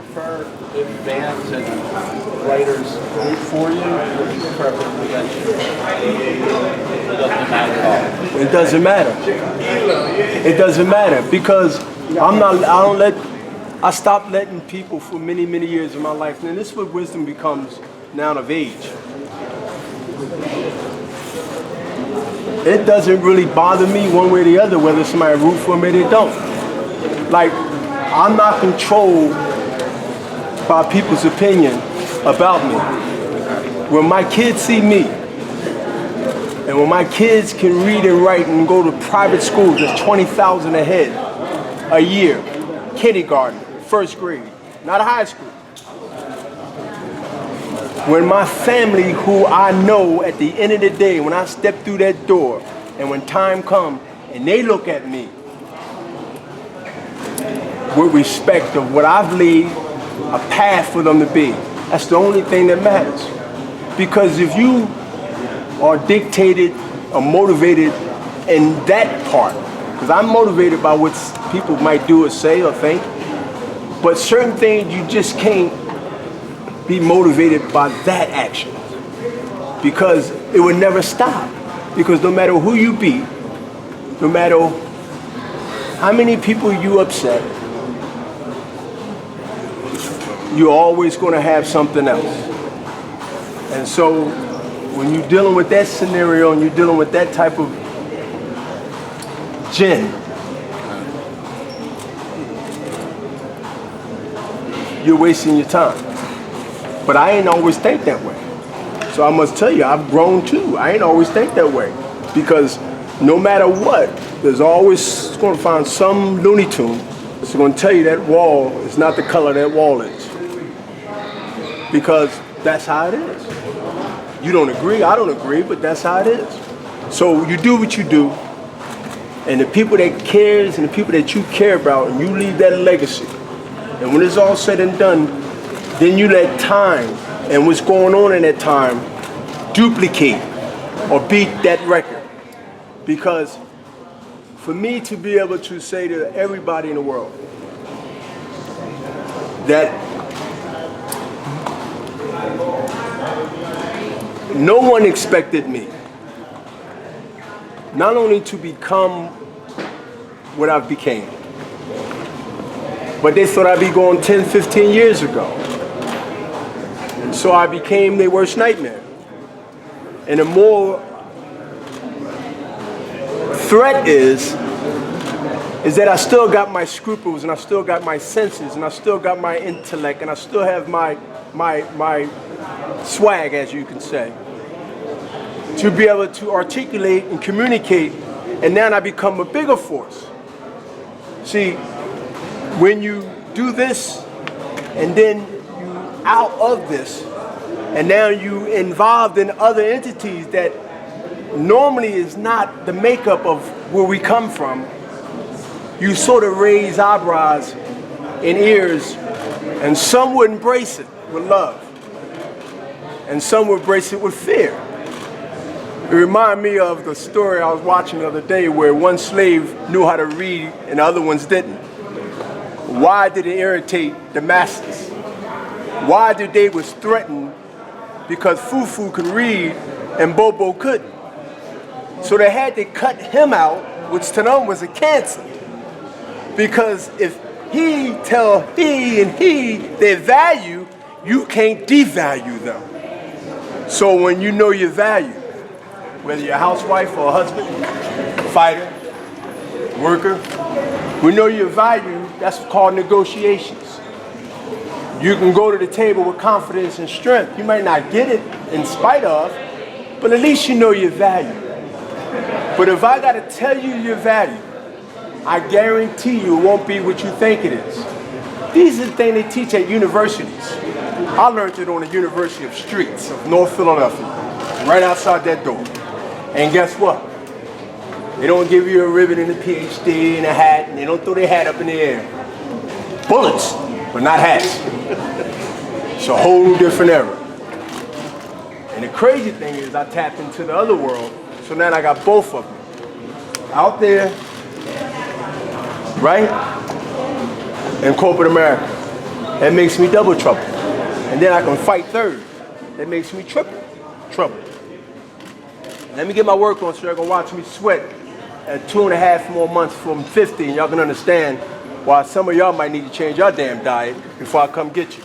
prefer if fans and writers root for you, or do you prefer if it's against you? It doesn't matter at all. It doesn't matter. It doesn't matter because I stopped letting people for many, many years of my life. And this is what wisdom becomes now of age. It doesn't really bother me one way or the other whether somebody root for me or they don't. Like, I'm not controlled by people's opinion about me. When my kids see me, and when my kids can read and write and go to private schools that's $20,000 a head a year, kindergarten, first grade, not high school. When my family, who I know at the end of the day, when I step through that door, and when time comes, and they look at me with respect of what I've laid a path for them to be, that's the only thing that matters. Because if you are dictated or motivated in that part, because I'm motivated by what people might do or say or think, but certain things you just can't be motivated by that action, because it would never stop. Because no matter who you be, no matter how many people you upset, you're always going to have something else. And so when you're dealing with that scenario and you're dealing with that type of gin, you're wasting your time. But I ain't always think that way. So I must tell you, I've grown too. I ain't always think that way. Because no matter what, there's always going to find some Looney Tune that's going to tell you that wall is not the color that wall is. Because that's how it is. You don't agree, I don't agree, but that's how it is. So you do what you do, and the people that cares and the people that you care about, and you leave that legacy. And when it's all said and done, then you let time and what's going on in that time duplicate or beat that record. Because for me to be able to say to everybody in the world that no one expected me not only to become what I've became, but they thought I'd be going 10, 15 years ago. So I became their worst nightmare. And the more threat is that I still got my scruples, and I still got my senses, and I still got my intellect, and I still have my swag, as you can say, to be able to articulate and communicate, and then I become a bigger force. See, when you do this, and then out of this, and now you involved in other entities that normally is not the makeup of where we come from, you sort of raise eyebrows and ears, and some would embrace it with love, and some would embrace it with fear. It reminded me of the story I was watching the other day where one slave knew how to read and the other ones didn't. Why did it irritate the masters? Why did they was threatened? Because Fufu could read and Bobo couldn't. So they had to cut him out, which to them was a cancer. Because if he tell he and he their value, you can't devalue them. So when you know your value, whether you're a housewife or a husband, fighter, worker, we know your value, that's called negotiations. You can go to the table with confidence and strength. You might not get it in spite of, but at least you know your value. But if I gotta tell you your value, I guarantee you it won't be what you think it is. These are the things they teach at universities. I learned it on the University of Streets of North Philadelphia, right outside that door. And guess what? They don't give you a ribbon and a PhD and a hat, and they don't throw their hat up in the air. Bullets, but not hats. It's a whole different era. And the crazy thing is I tapped into the other world, so now I got both of them. Out there, right? In corporate America. That makes me double trouble. And then I can fight third. That makes me triple trouble. Let me get my work on so y'all can watch me sweat at 2.5 more months from 50, and y'all can understand why some of y'all might need to change your damn diet before I come get you.